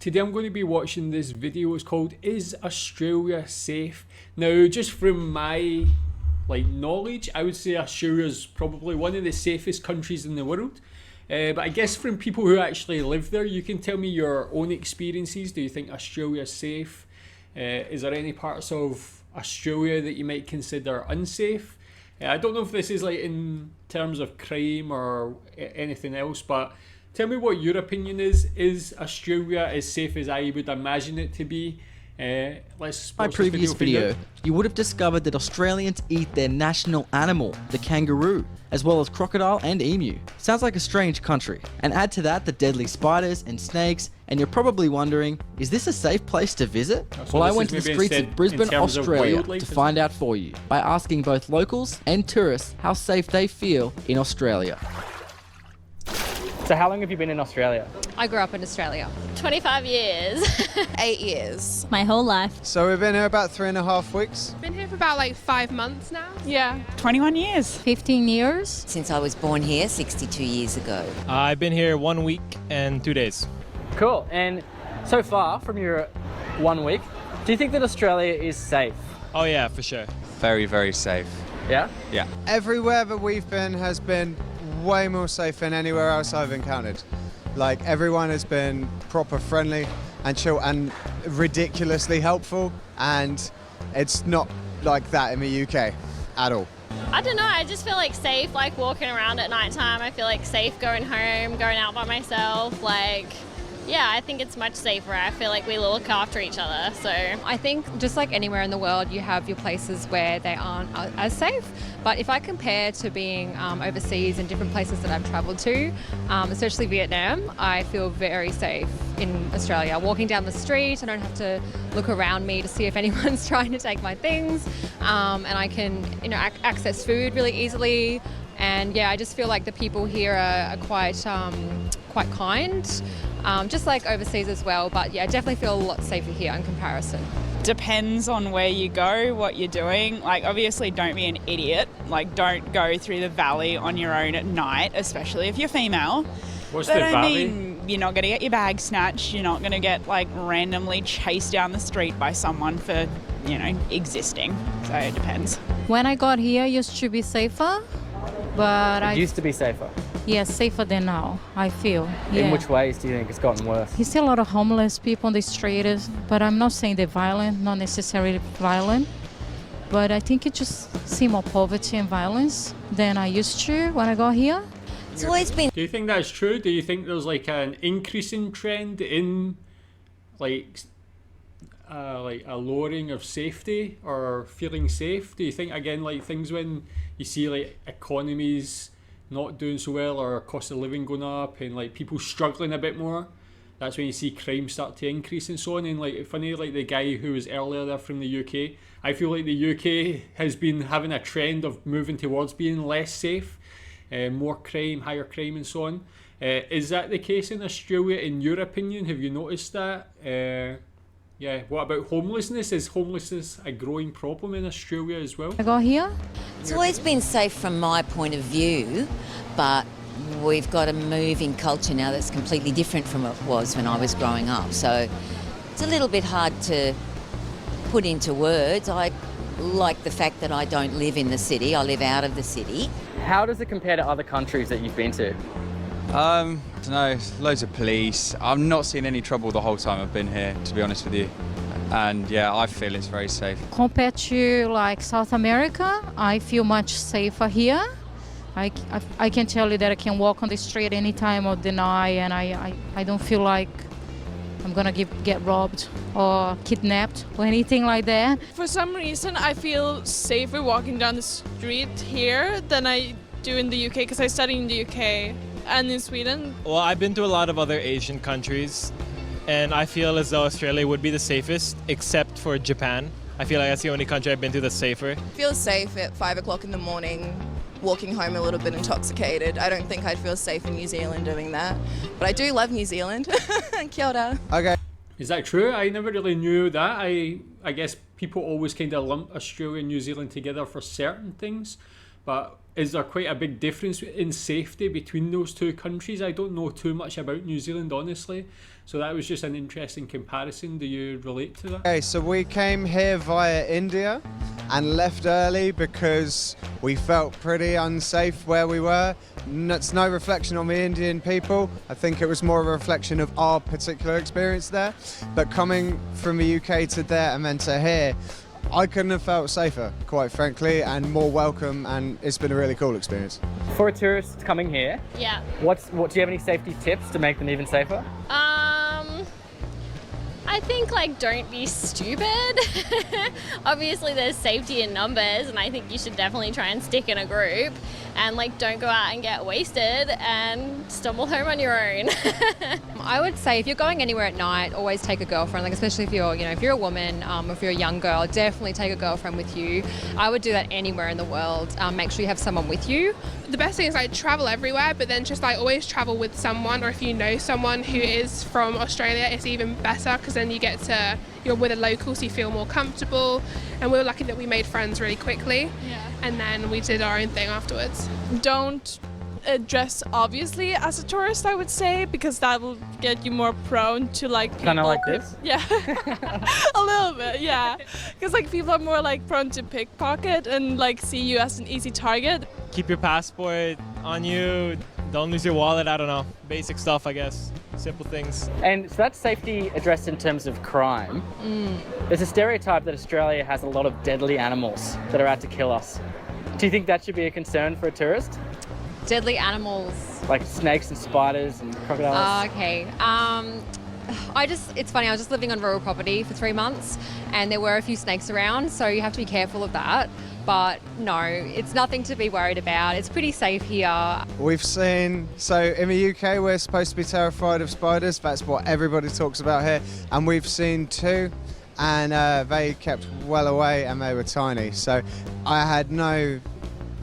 Today I'm going to be watching this video. It's called "Is Australia Safe?" Now, just from my knowledge, I would say Australia is probably one of the safest countries in the world. But I guess from people who actually live there, you can tell me your own experiences. Do you think Australia is safe? Is there any parts of Australia that you might consider unsafe? I don't know if this is in terms of crime or anything else, but tell me what your opinion is. Is Australia as safe as I would imagine it to be? Let's watch My previous video, you would have discovered that Australians eat their national animal, the kangaroo, as well as crocodile and emu. Sounds like a strange country. And add to that the deadly spiders and snakes, and you're probably wondering, is this a safe place to visit? So well, I went to the streets of Brisbane, Australia to find out for you by asking both locals and tourists how safe they feel in Australia. So how long have you been in Australia? I grew up in Australia. 25 years. 8 years. My whole life. So we've been here about 3.5 weeks. Been here for about 5 months now. Yeah. 21 years. 15 years. Since I was born here 62 years ago. I've been here 1 week and 2 days. Cool. And so far from your 1 week, do you think that Australia is safe? Oh yeah, for sure. Very, very safe. Yeah? Yeah. Everywhere that we've been has been way more safe than anywhere else I've encountered. Everyone has been proper friendly and chill and ridiculously helpful, and it's not like that in the UK at all. I don't know, I just feel safe walking around at night time. I feel safe going home, going out by myself. Yeah, I think it's much safer. I feel we look after each other. So I think just like anywhere in the world, you have your places where they aren't as safe. But if I compare to being overseas in different places that I've travelled to, especially Vietnam, I feel very safe in Australia. Walking down the street, I don't have to look around me to see if anyone's trying to take my things, and I can access food really easily. And yeah, I just feel the people here are quite kind. Just like overseas as well, but yeah, I definitely feel a lot safer here in comparison. Depends on where you go, what you're doing. Obviously don't be an idiot. Don't go through the valley on your own at night, especially if you're female. What's but the valley? I mean, you're not going to get your bag snatched. You're not going to get randomly chased down the street by someone for, existing. So it depends. When I got here, it used to be safer, but It used to be safer. Yes, safer than now, I feel. In which ways do you think it's gotten worse? You see a lot of homeless people on the streets, but I'm not saying they're violent, not necessarily violent, but I think it just see more poverty and violence than I used to when I got here. It's always been... Do you think that's true? Do you think there's an increasing trend in a lowering of safety or feeling safe? Do you think again things when you see economies not doing so well or cost of living going up and people struggling a bit more, that's when you see crime start to increase and so on? And funny, the guy who was earlier there from the UK, I feel the UK has been having a trend of moving towards being less safe, more crime, higher crime and so on. Is that the case in Australia in your opinion? Have you noticed that? Yeah, what about homelessness? Is homelessness a growing problem in Australia as well? I got here. It's always been safe from my point of view, but we've got a moving culture now that's completely different from what it was when I was growing up. So it's a little bit hard to put into words. I like the fact that I don't live in the city, I live out of the city. How does it compare to other countries that you've been to? I don't know, loads of police. I've not seen any trouble the whole time I've been here, to be honest with you. And yeah, I feel it's very safe. Compared to South America, I feel much safer here. I can tell you that I can walk on the street any time of the night, and I don't feel like I'm gonna get robbed or kidnapped or anything like that. For some reason, I feel safer walking down the street here than I do in the UK because I study in the UK and in Sweden. Well, I've been to a lot of other Asian countries, and I feel as though Australia would be the safest, except for Japan. I feel like that's the only country I've been to that's safer. I feel safe at 5 o'clock in the morning, walking home a little bit intoxicated. I don't think I'd feel safe in New Zealand doing that. But I do love New Zealand. Kia ora. Okay. Is that true? I never really knew that. I guess people always kind of lump Australia and New Zealand together for certain things. but is there quite a big difference in safety between those two countries? I don't know too much about New Zealand, honestly. So that was just an interesting comparison. Do you relate to that? Okay, so we came here via India and left early because we felt pretty unsafe where we were. It's no reflection on the Indian people. I think it was more of a reflection of our particular experience there. But coming from the UK to there and then to here, I couldn't have felt safer, quite frankly, and more welcome, and it's been a really cool experience. For a tourist coming here, Yeah. what do you have any safety tips to make them even safer? I think like don't be stupid. Obviously there's safety in numbers, and I think you should definitely try and stick in a group and like don't go out and get wasted and stumble home on your own. I would say if you're going anywhere at night, always take a girlfriend. Like especially if you're, if you're a woman, or if you're a young girl, definitely take a girlfriend with you. I would do that anywhere in the world. Make sure you have someone with you. The best thing is like travel everywhere, but then just like always travel with someone, or if you know someone who is from Australia, it's even better because then you're with a local, so you feel more comfortable. And we were lucky that we made friends really quickly. Yeah. And then we did our own thing afterwards. Don't dress obviously as a tourist, I would say, because that will get you more prone to like people. Kind of like this? Yeah, a little bit, yeah. Because like people are more like prone to pickpocket and like see you as an easy target. Keep your passport on you. Don't lose your wallet. I don't know. Basic stuff, I guess. Simple things. And so that's safety addressed in terms of crime. There's a stereotype that Australia has a lot of deadly animals that are out to kill us. Do you think that should be a concern for a tourist? Deadly animals. Like snakes and spiders and crocodiles? Okay. It's funny, I was just living on rural property for 3 months and there were a few snakes around, so you have to be careful of that. But no, it's nothing to be worried about. It's pretty safe here. We've seen, so in the UK we're supposed to be terrified of spiders, that's what everybody talks about here, and we've seen 2 and they kept well away and they were tiny, so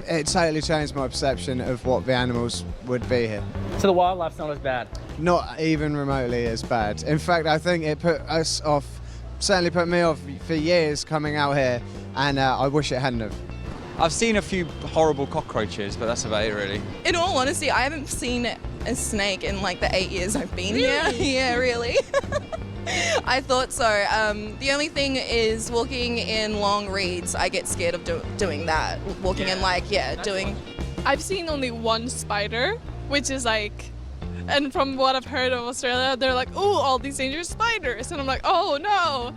it totally changed my perception of what the animals would be here. So the wildlife's not as bad? Not even remotely as bad. In fact, I think it put us off, certainly put me off for years coming out here, and I wish it hadn't have. I've seen a few horrible cockroaches, but that's about it really. In all honesty, I haven't seen a snake in like the 8 years I've been here. Yeah, really. I thought so. The only thing is walking in long reeds, I get scared of doing that. Walking in doing... I've seen only one spider, which is like, and from what I've heard of Australia, they're like, oh, all these dangerous spiders. And I'm like, oh no.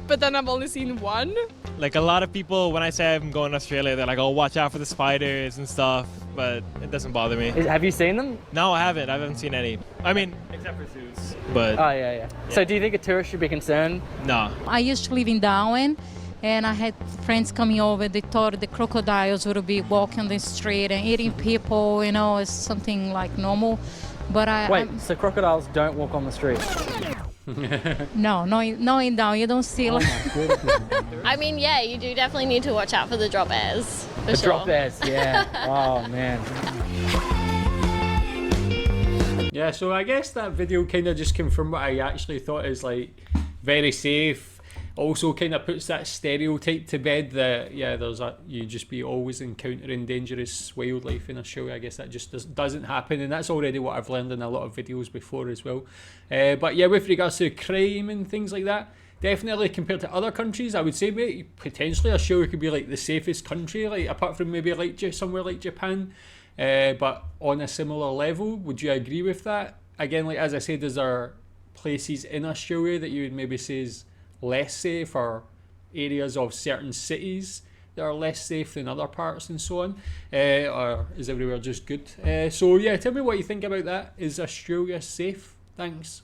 But then I've only seen one. Like a lot of people, when I say I'm going to Australia, they're like, oh, watch out for the spiders and stuff. But it doesn't bother me. Have you seen them? No, I haven't. I haven't seen any. I mean, except for zoos. But Oh, yeah. So do you think a tourist should be concerned? no. I used to live in Darwin, and I had friends coming over. They thought the crocodiles would be walking on the street and eating people, it's something like normal. But So crocodiles don't walk on the street? No, in Darwin, you don't see like... I mean, yeah, you do definitely need to watch out for the drop bears. The drop bears, yeah. Oh, man. Yeah, so I guess that video kind of just confirmed what I actually thought is like very safe. Also kind of puts that stereotype to bed that you just be always encountering dangerous wildlife in Australia. I guess that just doesn't happen, and that's already what I've learned in a lot of videos before as well. But yeah, with regards to crime and things like that, definitely compared to other countries, I would say potentially Australia could be like the safest country, like apart from maybe like somewhere like Japan. But on a similar level, would you agree with that? Again, like as I said, is there places in Australia that you would maybe say is less safe, or areas of certain cities that are less safe than other parts and so on? Or is everywhere just good? So yeah, tell me what you think about that. Is Australia safe? Thanks.